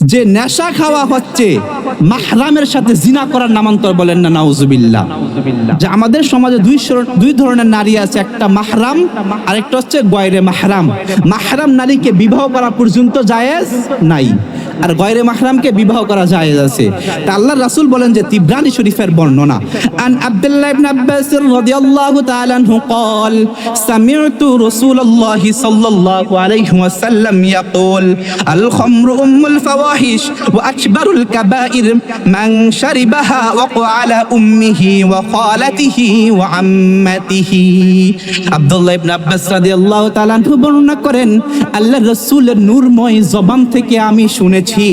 যে নেশা খাওয়া হচ্ছে মাহরামের সাথে জিনা করার নামান্তর, বলেন না নাউজুবিল্লাহ। যে আমাদের সমাজে দুই ধরনের নারী আছে, একটা মাহরাম আর একটা হচ্ছে গয়রে মাহরাম। মাহরাম নারীকে বিবাহ করা পর্যন্ত জায়েজ নাই, আর গয়রে মাহরামকে বিবাহ করা জায়েজ আছে। তা আল্লাহর রাসূল বলেন যে তিবরানি শরীফের বর্ণনা, আন আব্দুল্লাহ ইবনে আব্বাস রাদিয়াল্লাহু তাআলা আনহু قال سمعت رسول الله صلى الله عليه وسلم يقول الخمر أم الفواحش وأكبر الكبائر من شربها وقع على أمه وخالته وعمته। আব্দুল্লাহ ইবনে আব্বাস রাদিয়াল্লাহু তাআলা আনহু বর্ণনা করেন, আল্লাহর রাসূলের নূরময় জবান থেকে আমি শুনেছি,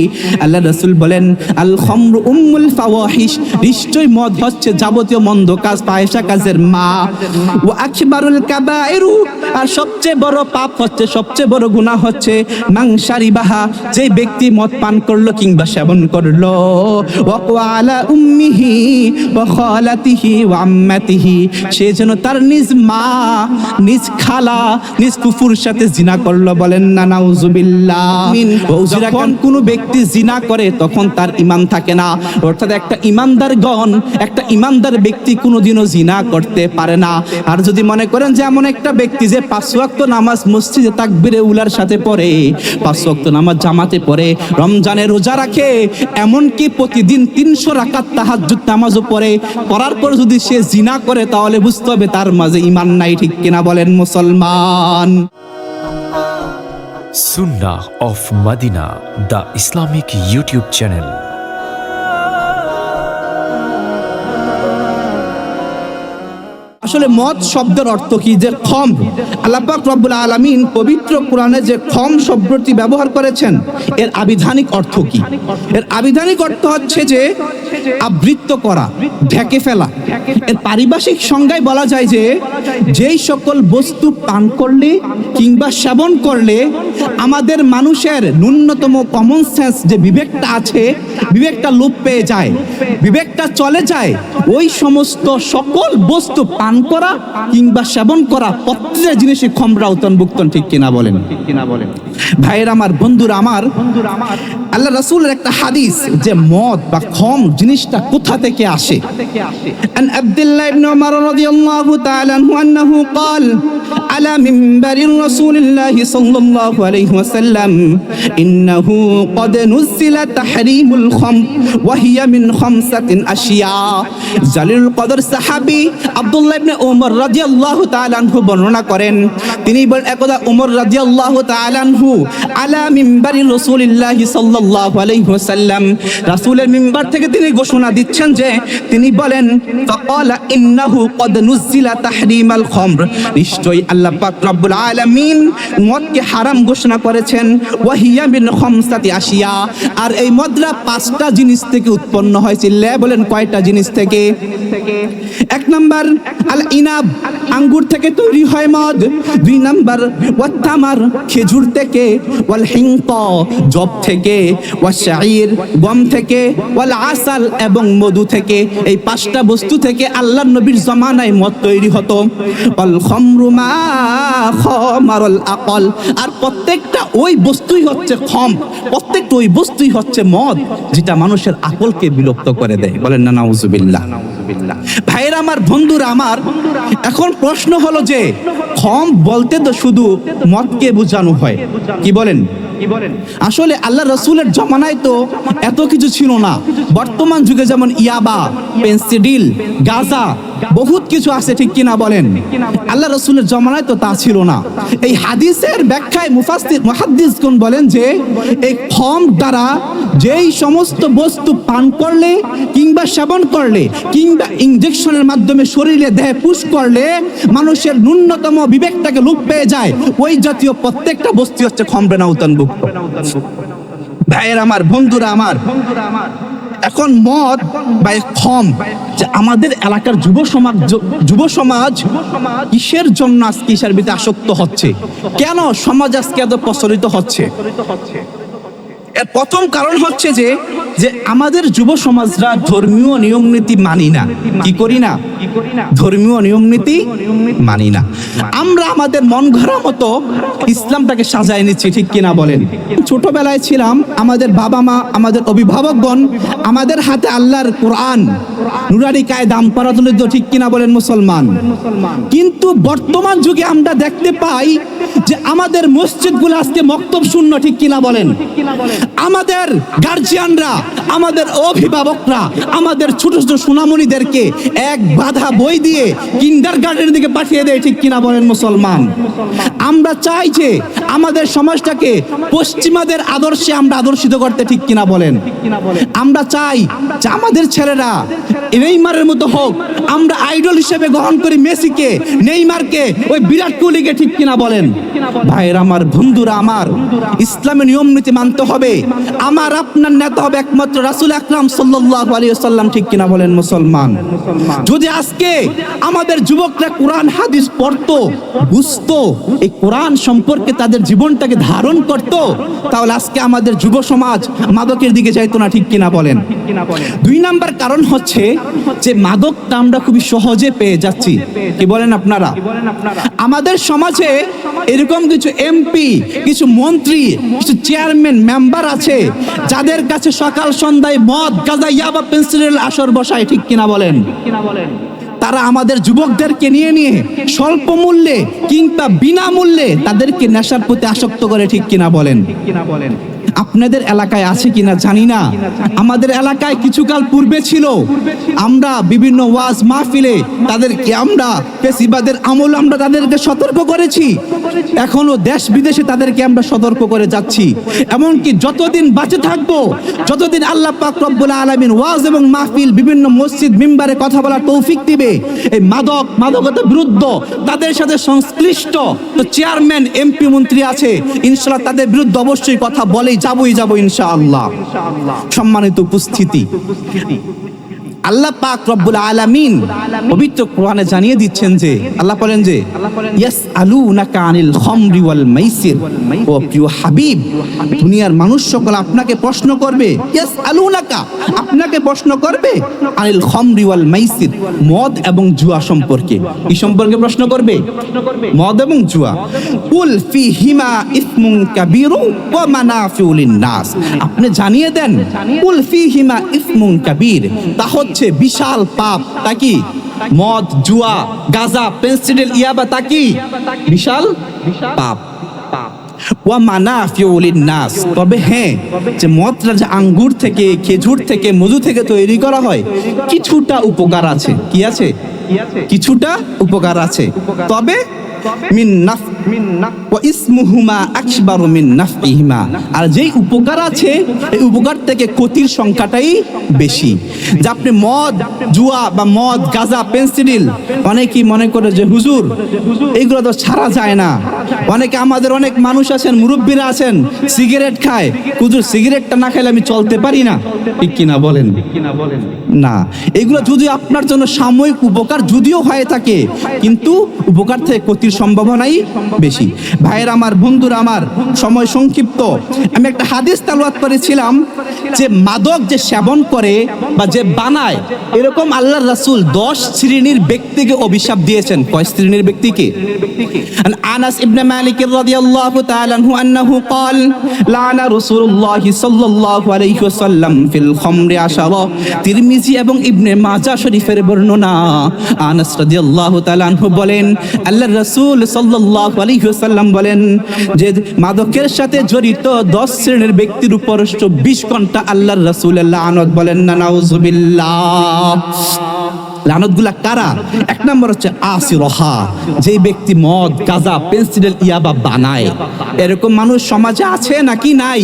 আল্লাহর রাসূল বলেন আল খামরু উম্মুল ফাওয়াহিশ, নিশ্চয় মদ হচ্ছে যাবতীয় মন্দ কাজ, ফাহিশা কাজের মা। ওয়া আকবারুল কাবাইরু, আর সবচেয়ে বড় পাপ হচ্ছে, সবচেয়ে বড় গুনাহ হচ্ছে মান শারিবাহা, যে ব্যক্তি মদ পান করলো কিংবা সেবন করলো, ওয়া আলা উম্মিহি ওয়া খালাতিহি ওয়া আম্মাতিহি, সে যেন তার নিজ মা, নিজ খালা, নিজ ফুফুর সাথে জিনা করলো, বলেন না নাউজুবিল্লাহ। যখন কোনো ব্যক্তি জিনা করে তখন তার ঈমান থাকে না, অর্থাৎ একটা ঈমানদার ব্যক্তি কোনোদিনও জিনা করতে পারে না। আর যদি মনে করেন যে এমন একটা ব্যক্তি যে 5 ওয়াক্ত নামাজ মসজিদে তাকবীরে উলার সাথে পড়ে, 5 ওয়াক্ত নামাজ জামাতে পড়ে, রমজানে রোজা রাখে, এমনকি প্রতিদিন 300 রাকাত তাহাজ্জুদ নামাজও পড়ে, করার পর যদি সে জিনা করে তাহলে বুঝতে হবে তার মাঝে ঈমান নাই, ঠিক কিনা বলেন মুসলমান? Sunnah of Madina, the Islamic YouTube channel. আসলে মদ শব্দের অর্থ কি? যে খম্র, আল্লাহ পাক রব্বুল আলামিন পবিত্র কোরআনে যে খম শব্দটি ব্যবহার করেছেন, এর আবিধানিক অর্থ কি? এর আবিধানিক অর্থ হচ্ছে যে আবৃত্ত করা, ঢেকে ফেলা। এর পারিভাষিক সংজ্ঞায় বলা যায় যে যেই সকল বস্তু পান করলে কিংবা সেবন করলে আমাদের মানুষের ন্যূনতম কমন সেন্স, যে বিবেকটা আছে, বিবেকটা লোপ পেয়ে যায়, বিবেকটা চলে যায়, ওই সমস্ত সকল বস্তু পান করা কিংবা সেবন করা প্রত্যেকটা জিনিসই খমরা অন্তর্ভুক্ত, ঠিক কিনা বলেন? ভাইয়ের আমার, বন্ধুরা আমার, আল্লাহ রাসূলের একটা হাদিস যে মদ বা খম জিনিসটা কোথা থেকে আসে। আন আব্দুল্লাহ ইবনে উমর রাদিয়াল্লাহু তাআলা আনহু আন্নাহু قال على منبر رسول الله صلى الله عليه وسلم إنه قد نزل تحريم الخمر وهي من 5 أشياء। জালিলুল কদর সাহাবী আব্দুল্লাহ ইবনে উমর রাদিয়াল্লাহু তাআলা আনহু বর্ণনা করেন, তিনি বলেন একদা উমর রাদিয়াল্লাহু তাআলা আনহু আলা মিম্বারি রাসূলিল্লাহ সাল্লাল্লাহু আলাইহি ওয়াসাল্লাম, রাসূলের মিম্বার থেকে তিনি ঘোষণা দিচ্ছেন যে, তিনি বলেন ফাকালা ইন্নাহু ক্বাদ নুজিলা তাহরিমাল খামর, নিশ্চয়ই আল্লাহ পাক রব্বুল আলামিন মদকে হারাম ঘোষণা করেছেন, ওয়া হিয়া মিন 5 আশিয়া, আর এই মদরা 5টা জিনিস থেকে উৎপন্ন হয়েছে। বলেন কয়টা জিনিস থেকে? 1 নাম্বার আল ইনাব, আঙ্গুর থেকে তৈরি হয় মদ। 2 নাম্বার ওয়াত তামার, খেজুর থেকে। ওয়াল হিনতা, জব থেকে। ওয়াশ শাঈর, গম থেকে। ওয়াল আসাল, এবং মধু থেকে। এই 5টা বস্তু থেকে আল্লাহর নবীর জামানায় মদ তৈরি হতো। ওয়াল খামরু মা খামারুল আকল, আর প্রত্যেকটা ওই বস্তুই হচ্ছে খম, প্রত্যেকটা ওই বস্তুই হচ্ছে মদ, যেটা মানুষের আকলকে বিলুপ্ত করে দেয়, বলেন না নাউজুবিল্লাহ। ভাইরা আমার, বন্ধুরা আমার, এখন প্রশ্ন হলো যে খম বলতে তো শুধু মদকে বোঝানো হয়, কি বলেন? আসলে আল্লাহ রাসূলের জামানায় তো এত কিছু ছিল না। বর্তমান যুগে যেমন ইয়াবা, পেনসিডিল, গাঁজা, বহুত কিছু আছে, ঠিক কিনা বলেন? আল্লাহ রাসূলের জামানায় তো তা ছিল না। এই হাদিসের ব্যাখ্যায় মুহাদ্দিসগণ বলেন যে এই খম দ্বারা যেই সমস্ত বস্তু পান করলে কিংবা সেবন করলে কিংবা ইনজেকশনের মাধ্যমে শরীরে দেহে পুশ করলে মানুষের ন্যূনতম বিবেকটাকে লোপ পেয়ে যায়, ওই জাতীয় প্রত্যেকটা বস্তু হচ্ছে খমরে নাউতানভুক্ত। ভাইয়ের আমার, বন্ধুরা আমার, এখন মদ বা খম যে আমাদের এলাকার যুব সমাজ কিসের জন্য আজকে কিসের ভিতরে আসক্ত হচ্ছে, কেন সমাজ আজকে এত প্রচলিত হচ্ছে? এর প্রথম কারণ হচ্ছে যে যে আমাদের যুব সমাজরা ধর্মীয় নিয়ম নীতি মানি না। কি করি না? ধর্মীয় নিয়ম নীতি মানি না। আমরা আমাদের মন গড়া মতো ইসলামটাকে সাজায় নিচ্ছি, ঠিক কিনা বলেন? ছোটবেলায় ছিলাম, আমাদের বাবা মা, আমাদের অভিভাবকগণ আমাদের হাতে আল্লাহর কোরআন নুরানি কায়দাম পড়াতুল, ঠিক কিনা বলেন মুসলমান? কিন্তু বর্তমান যুগে আমরা দেখতে পাই যে আমাদের মসজিদগুলো আজকে মক্তব শূন্য, ঠিক কিনা বলেন? আমাদের গার্জিয়ানরা, আমাদের অভিভাবকরা আমাদের ছোট ছোট সোনামণিদেরকে এক বাধা বই দিয়ে কিন্ডারগার্টেনের দিকে পাঠিয়ে দেয়, ঠিক কিনা বলেন মুসলমান? আমরা চাই যে আমাদের সমাজটাকে পশ্চিমাদের আদর্শে আমরা আদর্শিত করতে, ঠিক কিনা বলেন? আমরা চাই যে আমাদের ছেলেরা নেইমারের মতো হোক, আমরা আইডল হিসেবে গ্রহণ করি মেসিকে, নেইমারকে, ওই বিরাট কোহলিকে, ঠিক কিনা বলেন? ভাইয়ের আমার, বন্ধুরা আমার, ইসলামের নিয়ম নীতি মানতে হবে। আমার আপনার নেতা হবে একমাত্র রাসূল আকরাম সাল্লাল্লাহু আলাইহি ওয়াসাল্লাম, ঠিক কিনা বলেন মুসলমান? যদি আজকে আমাদের যুবকরা কোরআন হাদিস পড়তো, বুঝতো, এই কোরআন সম্পর্কে তাদের জীবনটাকে ধারণ করতো, তাহলে আজকে আমাদের যুব সমাজ মাদকের দিকে যাইতো না, ঠিক কিনা বলেন? 2 নাম্বার কারণ হচ্ছে যে মাদকটা আমরা খুবই সহজে পেয়ে যাচ্ছি। কি বলেন আপনারা? আমাদের সমাজে এরকম কিছু এমপি, কিছু মন্ত্রী, কিছু চেয়ারম্যান, মেম্বার আছে যাদের কাছে সকাল সন্ধ্যায় মদ, গাঁজা, ইয়াবা, পেন্সিলের আসর বসায়, ঠিক কিনা বলেন? তারা আমাদের যুবকদেরকে নিয়ে স্বল্প মূল্যে কিংবা বিনামূল্যে তাদেরকে নেশার প্রতি আসক্ত করে, ঠিক কিনা বলেন? আপনাদের এলাকায় আছে কিনা জানি না, আমাদের এলাকায় কিছুকাল পূর্বে ছিল। আমরা বিভিন্ন ওয়াজ মাহফিলে তাদেরকে, আমরা পেশিবাদের আমল আমরা তাদেরকে সতর্ক করেছি, এখনো দেশ বিদেশে তাদেরকে আমরা সতর্ক করে যাচ্ছি। এমনকি যতদিন বাঁচে থাকবো, যতদিন আল্লাহ পাক রব্বুল আলামিন ওয়াজ এবং মাহফিল, বিভিন্ন মসজিদ মিম্বারে কথা বলার তৌফিক দিবে, এই মাদকতার বিরুদ্ধে তাদের সাথে সংশ্লিষ্ট তো চেয়ারম্যান, এমপি, মন্ত্রী আছে, ইনশাআল্লাহ তাদের বিরুদ্ধে অবশ্যই কথা বলেই যাবো ইনশাআল্লাহ। সম্মানিত উপস্থিতি, আল্লাহ পাক রব্বুল আলামিন পবিত্র কোরআনে জানিয়ে দিচ্ছেন যে, আল্লাহ বলেন যে ইয়াসআলুনাকা আনিল খামরি ওয়াল মাইসির, ও প্রিয় হাবিব, দুনিয়ার মানুষ সকল আপনাকে প্রশ্ন করবে, ইয়াসআলুনাকা, আপনাকে প্রশ্ন করবে, আনিল খামরি ওয়াল মাইসির, মদ এবং জুয়া সম্পর্কে। কি সম্পর্কে প্রশ্ন করবে? মদ এবং জুয়া। কুল ফিহিমা ইসমুন কাবীরু ওয়া মানাফিউ লিন-নাস, আপনি জানিয়ে দেন, কুল ফিহিমা ইসমুন কাবীর, তা হচ্ছে বিশাল পাপ। তা কি? মদ, জুয়া, গাঁজা, পেন্সিল, ইয়াবা, তা কি? বিশাল পাপ। ওয়া মানাফিউ লিন-নাস, তবে হ্যাঁ, যে মদটা যে আঙ্গুর থেকে, খেজুর থেকে, মধু থেকে তৈরি করা হয়, কিছুটা উপকার আছে। কি আছে? কিছুটা উপকার আছে, তবে মিন নাফ ওয়া ইসমুহুমা আকবারু মিন নাফইহিমা, আর যেই উপকার আছে এই উপকার থেকে ক্ষতির সংখ্যাটাই বেশি। যে আপনি মদ, জুয়া বা মদ, গাঁজা, পেন্সিল, অনেকেই মনে করে যে হুজুর এইগুলো তো ছাড়া যায় না। অনেকে, আমাদের অনেক মানুষ আছেন, মুরব্বীরা আছেন, সিগারেট খায়, হুজুর সিগারেটটা না খাইলে আমি চলতে পারি না, ঠিক কিনা বলেন? না, এগুলো যদি আপনার জন্য সাময়িক উপকার যদিও হয়ে থাকে, কিন্তু উপকার থেকে ক্ষতির সম্ভাবনাই বেশি। ভাইয়ের আমার, বন্ধুরা আমার, সময় সংক্ষিপ্ত, আমি একটা হাদিস তেলাওয়াত করেছিলাম যে মাদক যে সেবন করে বা যে বানায়, এরকম আল্লাহর রাসূল 10 শ্রেণীর ব্যক্তিকে অভিশাপ দিয়েছেন। কয় শ্রেণীর ব্যক্তিকে? আনাস ইবনে মালিক রাদিয়াল্লাহু তাআলা আনহু আন্নাহু قال লানা রাসূলুল্লাহ সাল্লাল্লাহু আলাইহি ওয়াসাল্লাম ফিল খামরি আশারা, তিরমিজি এবং ইবনে মাজাহ শরীফের বর্ণনা। আনাস রাদিয়াল্লাহু তাআলা আনহু বলেন, আল্লাহর রাসূল সাল্লাল্লাহু আলাইহি ওয়াসাল্লাম বলেন যে মাদকের সাথে জড়িত 10 শ্রেণীর ব্যক্তির উপর 24 ঘন্টা আল্লাহর রাসূলের লানত। বলেন না নাউযুবিল্লাহ। লানতগুলা কারা? 1 নম্বর হচ্ছে আসিরহা, যেই ব্যক্তি মদ, গাঁজা, পেন্সিল, ইয়াবা বানায়। এরকম মানুষ সমাজে আছে নাকি নাই?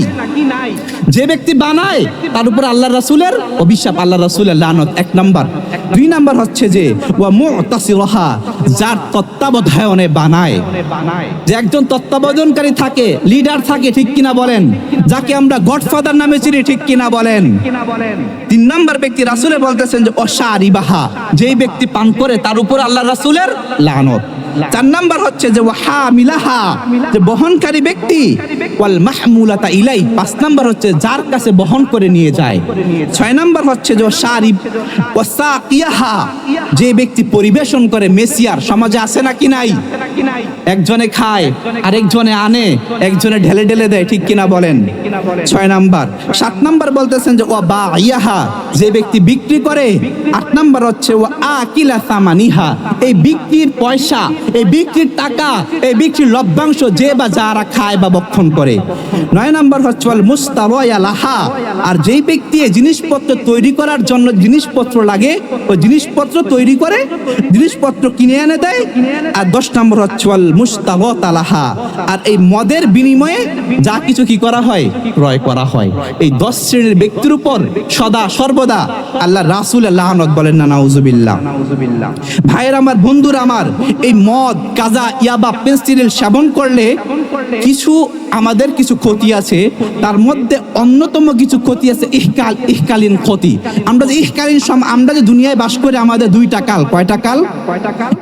যে ব্যক্তি বানায় তার উপর আল্লাহর রাসূলের অভিশাপ, আল্লাহর রাসূলের লানত, 1 নম্বর। 2 নম্বর হচ্ছে যে ওয়া মুতাসিরহা, যার তত্ত্বাবধানে বানায়, যে একজন তত্ত্বাবধানকারী থাকে, লিডার থাকে, ঠিক কিনা বলেন? যাকে আমরা গডফাদার নামে চিনি, ঠিক কিনা বলেন? 3 নম্বর ব্যক্তি রাসূলে বলতেছেন যে অশারিবাহা, যেই ব্যক্তি পান করে তার উপর আল্লাহর রাসূলের লানত। চার নাম্বার হচ্ছে যে হামিলাহা, যে বহনকারী ব্যক্তি, ওয়াল মাহমুলাতা ইলাই, পাঁচ নাম্বার হচ্ছে যার কাছে বহন করে নিয়ে যায়। ছয় নাম্বার হচ্ছে যে শারিব ওয়াসাকিয়াহা, যে ব্যক্তি পরিবেশন করে, মেসিয়ার সমাজে আছে নাকি নাই? একজনে খায়, আরেকজনে আনে, একজনে ঢেলে ঢেলে দেয়, ঠিক কিনা বলেন? ছয় নাম্বার। সাত নাম্বার বলতেছেন যে ওয়া বাইয়াহা, যে ব্যক্তি বিক্রি করে। আট নাম্বার হচ্ছে ওয়া আকিলা সামানিহা, এই বিক্রির পয়সা, এই বিক্রির টাকা, এই বিক্রির লভ্যাংশ যে বা যারা খায় বা ভক্ষণ করে। নয় নাম্বার হচ্ছে ওয়াল মুস্তাওয়া লাহা, আর যেই ব্যক্তি এই জিনিসপত্র তৈরি করার জন্য জিনিসপত্র লাগে, ওই জিনিসপত্র তৈরি করে, জিনিসপত্র কিনে এনে দেয়। আর 10 নম্বর হচ্ছে ওয়াল মুস্তাওয়া লাহা, আর এই মদের বিনিময়ে যা কিছু কি করা হয়, ক্রয় করা হয়। এই 10 শ্রেণীর ব্যক্তির উপর সদা সর্বদা আল্লাহ রাসূল লানত, বলেন না নাউজুবিল্লাহ। ভাইয়ের আমার, বন্ধুরা আমার, এই মদ, গাঁজা, ইয়াবা, পেনসিডিল সেবন করলে কিছু আমাদের কিছু ক্ষতি আছে। তার মধ্যে অন্যতম কিছু ক্ষতি আছে ইহকালীন ক্ষতি। আমরা যে দুনিয়ায় বাস করে, আমাদের দুইটা কাল। কয়টা কাল?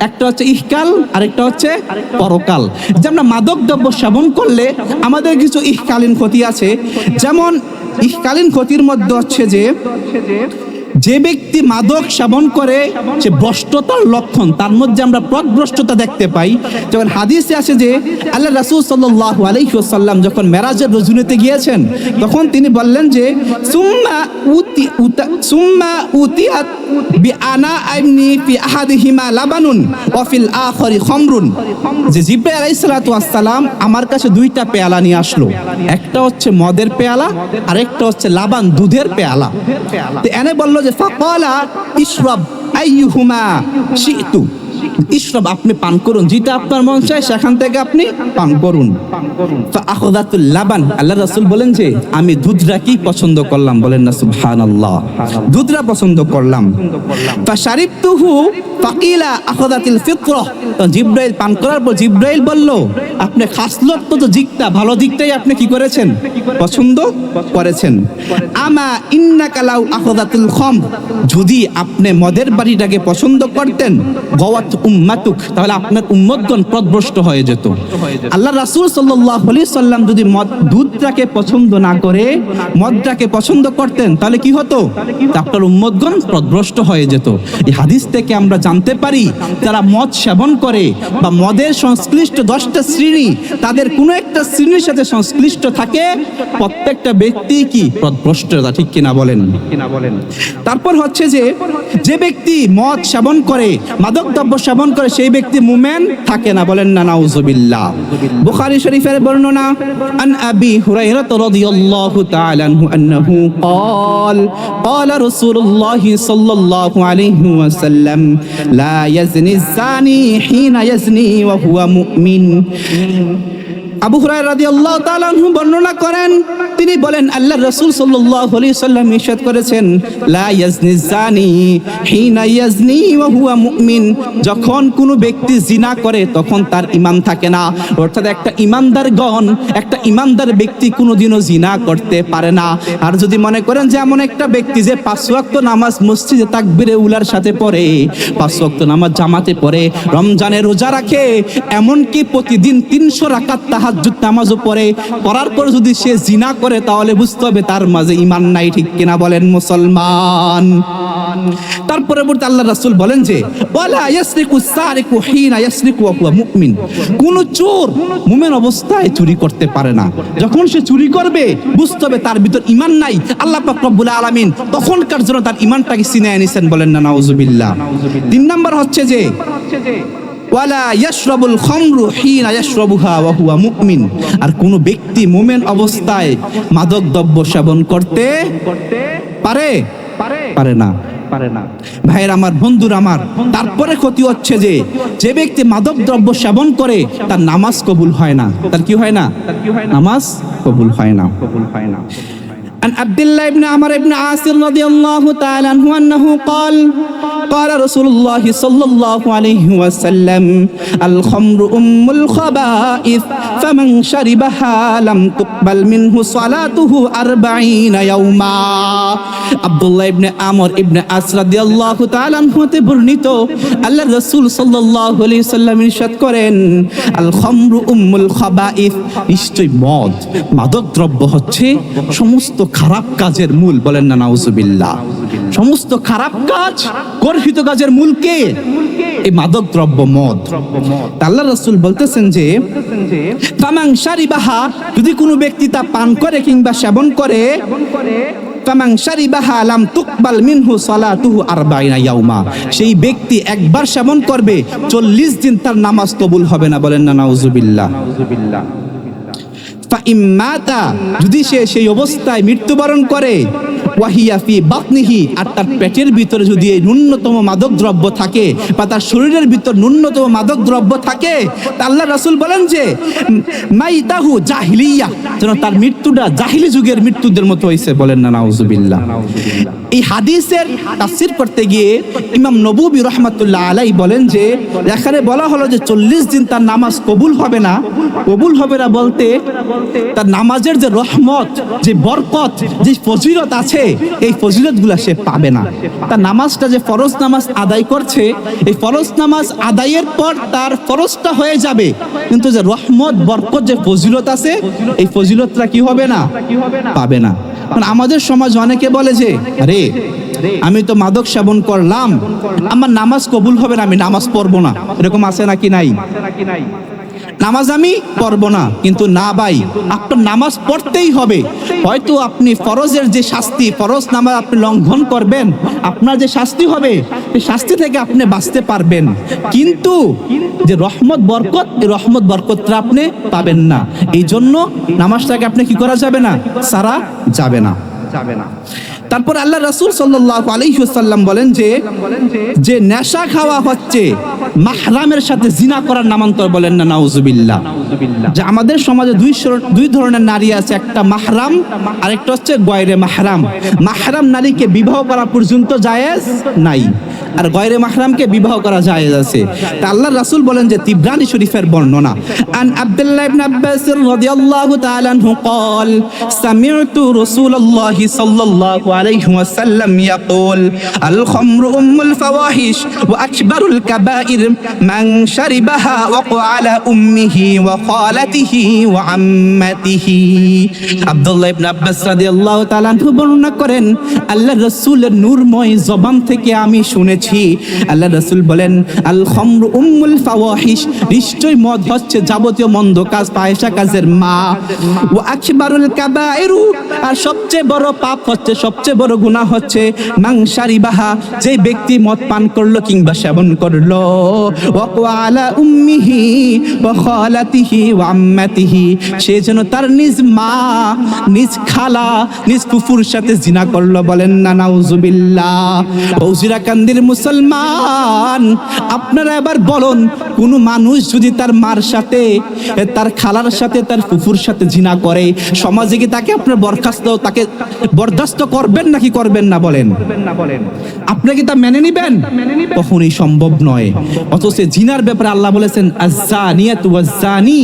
একটা হচ্ছে ইহকাল, আরেকটা হচ্ছে পরকাল। যে আমরা মাদক দ্রব্য সেবন করলে আমাদের কিছু ইহকালীন ক্ষতি আছে। যেমন ইহকালীন ক্ষতির মধ্যে হচ্ছে যে ব্যক্তি মাদক সেবন করে সে ভ্রষ্টতার লক্ষণ, তার মধ্যে আমরা পথভ্রষ্টতা দেখতে পাই। যেমন হাদিসে আসে যে আল্লাহ রাসূল সাল্লাল্লাহু আলাইহি ওয়াসাল্লাম যখন মেরাজের রজনীতে গিয়েছেন, তখন তিনি বললেন যে সুম্মা উতিয়াত বিআনা আইনি ফি আহাদিহিমা লাবানুন ওয়া ফিল আখারি খামরুন, যে জিবরাইল আলাইহিস সালাতু ওয়াস সালাম আমার কাছে দুইটা পেয়ালা নিয়ে আসলো। একটা হচ্ছে মদের পেয়ালা, আরেকটা হচ্ছে লাবান, দুধের পেয়ালা। তো এনে বলল যে ফাকালা ইশরাব আইয়ুহুমা শিতু, ইশরাব, আপনি পান করুন, যেটা আপনার মন চায় সেখান থেকে আপনি পান করুন। ফাআখাযাতুল লাবান, আল্লাহ রাসূল বলেন যে আমি দুধটাকেই পছন্দ করলাম, বলেন না সুবহানাল্লাহ, দুধটা পছন্দ করলাম। ফাশারিবতুহু ফাকিলা আখাযাতিল ফিতরা, তো জিবরাইল পান করার পর জিবরাইল বলল আপনি খাসলত তো দিকটা, ভালো দিকটাই আপনি কি করেছেন, পছন্দ করেছেন। আমা ইন্নাকা লাউ আখাযাতুল খামর, যদি আপনি মদের বাড়িটাকে পছন্দ করতেন, গওয়াত উম্মাতুক, তাহলে আপনার উম্মতগণ পথভ্রষ্ট হয়ে যেত। আল্লাহ রাসূল সাল্লাল্লাহু আলাইহি সাল্লাম যদি দুধটাকে পছন্দ না করে মদটাকে পছন্দ করতেন, তাহলে কি হতো, আপনার উম্মতগণ পথভ্রষ্ট হয়ে যেত। এই হাদিস থেকে আমরা জানতে পারি যারা মদ সেবন করে বা মদের সংশ্লিষ্ট 10টা শ্রেণী, তাদের কোনো একটা শ্রেণীর সাথে সংশ্লিষ্ট থাকে, প্রত্যেকটা ব্যক্তি কি পথভ্রষ্টতা, ঠিক কিনা বলেন? তারপর হচ্ছে যে ব্যক্তি মদ সেবন করে, মাদক দ্রব্য সেবন করে, সেই ব্যক্তি মুমিন থাকে না, বলেন না নাউজুবিল্লাহ। বুখারী শরীফের বর্ণনা, আন আবি হুরায়রা রাদিয়াল্লাহু তাআলা আনহু আন্নাহু ক্বাল রাসূলুল্লাহ সাল্লাল্লাহু আলাইহি ওয়াসাল্লাম লা ইয়াজনি যানি হিনা ইয়াজনি ওয়া হুয়া মুমিন। আবু হুরায়রা রাদিয়াল্লাহু তাআলা আনহু বর্ণনা করেন, তিনি বলেন আল্লাহর রাসূল সাল্লাল্লাহু আলাইহি সাল্লাম ইরশাদ করেছেন, লা ইয়াজনি যানি হিনা ইয়াজনি ওয়া হুয়া মুমিন, যখন কোনো ব্যক্তি জিনা করে তখন তার ঈমান থাকে না। অর্থাৎ একটা ঈমানদার ব্যক্তি কোনোদিনও জিনা করতে পারে না। আর যদি মনে করেন যে এমন একটা ব্যক্তি যে 5 ওয়াক্ত নামাজ মসজিদে তাকবীরে উলার সাথে পড়ে, 5 ওয়াক্ত নামাজ জামাতে পড়ে, রমজানে রোজা রাখে, এমনকি প্রতিদিন 300 রাকাত তাহাজ্জুদ নামাজও পড়ে, পড়ার পর যদি সে জিনা করে, তাহলে বুঝতে হবে তার মাঝে ঈমান নাই, ঠিক কিনা বলেন মুসলমান? তারপরে আল্লাহ রাসূল বলেন যে ওয়ালা ইয়াসরিকু সারিকু হিনা ইয়াসরিকু ওয়া হুয়া মুমিন, কোন চোর মুমিন অবস্থায় চুরি করতে পারে না। যখন সে চুরি করবে বুঝতে হবে তার ভিতর ঈমান নাই। আল্লাহ পাক রব্বুল আলামিন তখনকার জন্য তার ঈমানটাকে ছিনিয়ে নিছেন, বলেন না নাউজুবিল্লাহ। 3 নাম্বার হচ্ছে যে ওয়ালা ইয়াশরাবুল খামরু হিনা ইয়াশরাবুহা ওয়া হুয়া মুমিন, আর কোন ব্যক্তি মুমিন অবস্থায় মাদক দ্রব্য সেবন করতে পারে না। ভাইয়ের আমার, বন্ধুরা আমার, তারপরে ক্ষতি হচ্ছে যে ব্যক্তি মাদক দ্রব্য সেবন করে তার নামাজ কবুল হয় না। তার কি হয় না? নামাজ কবুল হয় না। عن عبد الله بن عمرو بن عاص رضي الله تعالى عنه أنه قال قال رسول الله صلى الله عليه وسلم الخمر أم الخبائث فمن شربها لم تقبل منه صلاته 40 يوما আব্দুল্লাহ ইবনে আমর ইবনে আস রাদিয়াল্লাহু তাআলা আনহু হতে বর্ণিত আল্লাহর রাসূল সাল্লাল্লাহু আলাইহি সাল্লাম ইরশাদ করেন আল খামরু উম্মুল খাবাইস, নিশ্চয় মদ মাদক দ্রব্য হচ্ছে সমস্ত খারাপ কাজের মূল। বলেন না নাউজুবিল্লাহ। সমস্ত খারাপ কাজ, গর্হিত কাজের মূল কে? এই মাদক দ্রব্য, মদ। আল্লাহর রাসূল বলতেছেন যে ফামান শারিবাহা, যদি কোনো ব্যক্তি তা পান করে কিংবা সেবন করে, ফামান শারিবাহা লাম তুকবাল মিনহু সালাতুহু 40 ইয়াউমা, সেই ব্যক্তি একবার সেবন করবে 40 দিন তার নামাজ কবুল হবে না। বলেন না নাউজুবিল্লাহ। ফাইম্মাতা, যদি সে সেই অবস্থায় মৃত্যুবরণ করে, ওয়াহিয়া ফি বাতনিহি, আর তার পেটের ভিতরে যদি এই ন্যূনতম মাদক দ্রব্য থাকে বা তার শরীরের ভিতর ন্যূনতম মাদক দ্রব্য থাকে, তা আল্লাহ রাসূল বলেন যে মাইতাহু জাহিলিয়া, যেন তার মৃত্যুটা জাহিলি যুগের মৃত্যুদের মতো হয়েছে। বলেন না নাউজুবিল্লাহ। এই হাদিসের তাফসীর করতে গিয়ে ইমাম নববী রাহমাতুল্লাহ আলাইহি বলেন যে এখানে বলা হলো যে 40 দিন তার নামাজ কবুল হবে না। কবুল হবে না বলতে তার নামাজের যে রহমত, যে বরকত, যে ফজিলত আছে, এই ফজিলতগুলো সে পাবে না। তার নামাজটা যে ফরজ নামাজ আদায় করছে, এই ফরজ নামাজ আদায়ের পর তার ফরজটা হয়ে যাবে, কিন্তু যে রহমত বরকত যে ফজিলত আছে, এই ফজিলতটা কি হবে না? পাবে না। কারণ আমাদের সমাজ অনেকে বলে যে আরে আমি তো মাদক সেবন করলাম, আমার নামাজ কবুল হবে না, আমি নামাজ পড়বো না। এরকম আছে নাকি নাই? নামাজ আমি পড়বো না। কিন্তু না ভাই, আপনার নামাজ পড়তেই হবে। হয়তো আপনি ফরজের যে শাস্তি, ফরজ নামাজ আপনি লঙ্ঘন করবেন, আপনার যে শাস্তি হবে, এই শাস্তি থেকে আপনি বাঁচতে পারবেন, কিন্তু যে রহমত বরকত, এই রহমত বরকতটা আপনি পাবেন না। এই জন্য নামাজটাকে আপনি কি করা যাবে না? সারা যাবে না। তারপর আল্লাহ রাসূল সাল্লাল্লাহু আলাইহি ওয়াসাল্লাম বলেন যে নেশা খাওয়া হচ্ছে মাহরামের সাথে জিনা করার নামান্তর। বলেন না নাউজুবিল্লাহ। যে আমাদের সমাজে দুই ধরনের নারী আছে, একটা মাহরাম আর একটা হচ্ছে গয়রে মাহরাম। মাহরাম নারীকে বিবাহ করা পর্যন্ত জায়েজ নাই, আর গয়রে মাহরামকে বিবাহ করা জায়েজ আছে। তা আল্লাহ রাসূল বলেন যে তিবরানি শরীফের বর্ণনা, আন আব্দুল্লাহ ইবনে আব্বাস রাদিয়াল্লাহু তাআলা আনহু قال سمعت رسول الله صلى الله عليه وسلم يقول الخمر أم الفواحش وأكبر الكبائر من شربها وقع على أمه وخالته وعمته। আব্দুল্লাহ ইবনে আব্বাস রাদিয়াল্লাহু তাআলা আনহু বর্ণনা করেন আল্লাহর রাসূলের নূরময় জবান থেকে আমি শুনেছি, আল্লাহর রাসূল বলেন আল খামরু উম্মুল ফাওয়াহিশ, নিশ্চয় মদ হচ্ছে যাবতীয় মন্দ কাজ, ফাহিশা কাজের মা। ওয়া আকবারুল কাবাইরু, আর সবচেয়ে বড় পাপ হচ্ছে, সবচেয়ে বড় গুনাহ হচ্ছে মান শারিবাহা, যে ব্যক্তি মদ পান করলো কিংবা সেবন করলো, ওয়া আলা উম্মিহি ওয়া খালাতিহি ওয়া আম্মাতিহি, সে যেন তার নিজ মা, নিজ খালা, নিজ ফুফুর সাথে জিনা করলো। বলেন না নাউজুবিল্লাহ। বৌজিরা কান্দির মুসলমান, আপনারা এবার বলুন, কোন মানুষ যদি তার মার সাথে, তার খালার সাথে, তার ফুফুর সাথে জিনা করে, সমাজে কি তাকে আপনার তাকে বরদাস্ত করবেন নাকি করবেন না? বলেন, আপনি কি তা মেনে নিবেন? কখনোই সম্ভব নয়। অথচ জিনার ব্যাপারে আল্লাহ বলেছেন আয-যানিয়াতু ওয়াজ-যানি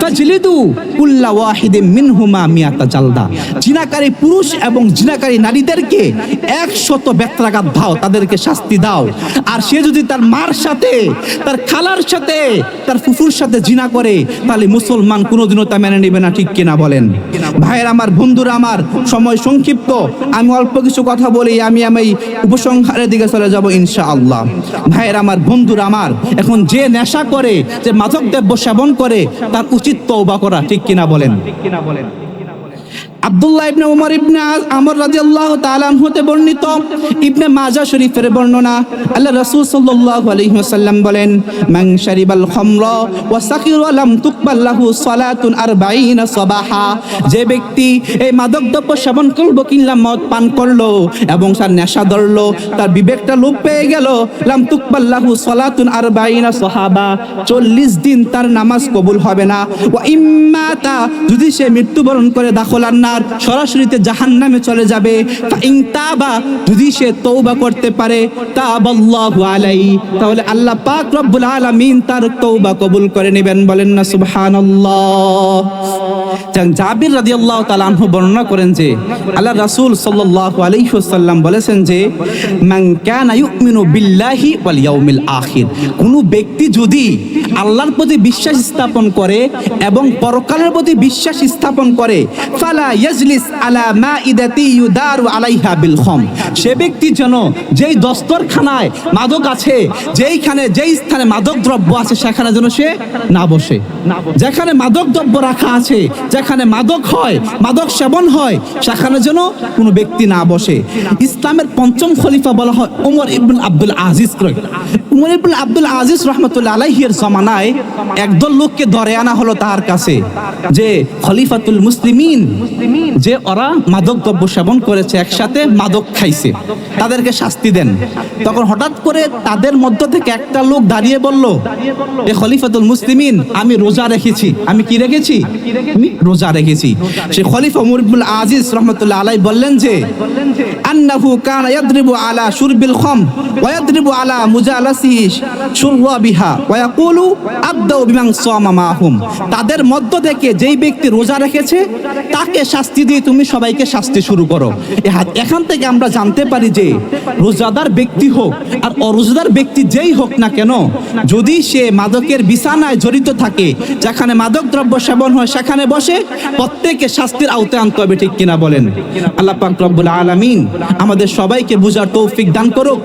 ফাজলিদু কুল্লা ওয়াহিদিন মিনহুমা মিয়াতা জালদা, জিনাকারী পুরুষ এবং জিনাকারী নারীদেরকে 100 বেত্রাঘাত দাও, তাদেরকে শাস্তি দাও। আর সে যদি তার মার সাথে, তার খালার সাথে, তার ফুফুর সাথে জিনা করে, তাহলে মুসলমান কোনোদিনও তা মেনে নেবে না। ঠিক কিনা বলেন? ভাইয়ের আমার, বন্ধুরা আমার, সময় সংক্ষিপ্ত, আমি অল্প কিছু কথা বলি, আমি উপসংহারের দিকে চলে যাব ইনশাআল্লাহ। ভাইয়ের আমার, বন্ধুরা আমার, এখন যে নেশা করে, যে মাদক দ্রব্য সেবন করে, তার উচিত তওবা করা। ঠিক কিনা বলেন? আব্দুল্লাহ ইবনে উমর ইবনে আমর রাদিয়াল্লাহু তাআলা আনহু হতে বর্ণিত ইবনে মাজাহ শরীফের বর্ণনা, আল্লাহ রাসূল সাল্লাল্লাহু আলাইহি ওয়াসাল্লাম বলেন মান শারিবাল খামরা ওয়া সাকিরা লাম তুকবাল লাহু সালাতুন 40 সাবাহা, যে ব্যক্তি এই মাদক দ্রব্য সেবন করলো কিংবা মদ পান করলো এবং তার নেশা ধরলো, তার বিবেকটা লোপ পেয়ে গেল, লাম তুকবাল লাহু সালাতুন 40 সাহাবা, 40 দিন তার নামাজ কবুল হবে না। ওয়া ইম্মাতা, যদি সে মৃত্যুবরণ করে দাখলান ফিন্নার, সরাসরিতে জাহান্নামে চলে যাবে। ফাইন তাবা, যদি সে তওবা করতে পারে, তাবাল্লাহু আলাইহি, তাহলে আল্লাহ পাক রব্বুল আলামিন তার তওবা কবুল করে নেবেন। বলেন না সুবহানাল্লাহ। জাবির রাদিয়াল্লাহু তাআলা আনহু বর্ণনা করেন যে আল্লাহ রাসূল সাল্লাল্লাহু আলাইহি ওয়াসাল্লাম বলেছেন যে মান কানা ইউমিনু বিল্লাহি ওয়াল ইয়াউমিল আখির, কোন ব্যক্তি যদি আল্লাহর প্রতি বিশ্বাস স্থাপন করে এবং পরকালের প্রতি বিশ্বাস স্থাপন করে, ফালা ইয়াজলিস আলা মাইদাতি ইউদারু আলাইহা বিল খাম, সে ব্যক্তি যেন যেই দস্তরখানায় মাদক আছে, যেই স্থানে মাদক দ্রব্য আছে সেখানে যেন সে না বসে। যেখানে মাদক দ্রব্য রাখা আছে, যেখানে মাদক হয়, মাদক সেবন হয়, সেখানে যেন কোনো ব্যক্তি না বসে। ইসলামের পঞ্চম খলিফা বলা হয় ওমর ইবনে আব্দুল আজিজ। ওমর ইবনে আব্দুল আজিজ রাহমাতুল্লাহ আলাইহির জামানায় একদল লোককে ধরে আনা হলো তার কাছে যে খলিফাতুল মুসলিমিন, যে ওরা মাদক দ্রব্য সেবন করেছে, একসাথে মাদক খাইছে, তাদেরকে শাস্তি দেন। তখন হঠাৎ করে তাদের মধ্য থেকে একটা লোক দাঁড়িয়ে বলল, এ খলিফাতুল মুসলিমিন, আমি রোজা রেখেছি। আমি কি রেখেছি? আমি রোজা রেখেছি। সে খলিফা ওমর ইবনে আজিজ রাহমাতুল্লাহ আলাইহি বললেন যে আন্নাহু কানা ইয়াদরিবু আলা শুরবিল খাম ওয়া ইয়াদরিবু আলা মুজালাসিহি শুরবিহা ওয়া ইয়াকুলু আবদাউ বিমান সামা মাহুম, তাদের মধ্য থেকে যেই ব্যক্তি রোজা রেখেছে তাকে শাস্তি দিয়ে তুমি সবাইকে শাস্তি শুরু করো। এখান থেকে আমরা জানতে পারি যে রোজাদার ব্যক্তি হোক আর অরোজাদার ব্যক্তি যেই হোক না কেন, যদি সে মাদকের বিছানায় জড়িত থাকে, যেখানে মাদক দ্রব্য সেবন হয় সেখানে বসে, প্রত্যেককে শাস্তির আওতায় আনতে হবে। ঠিক কিনা বলেন? আল্লাহ পাক রব্বুল আলামিন আমাদের সবাইকে বুঝার তৌফিক দান করুক।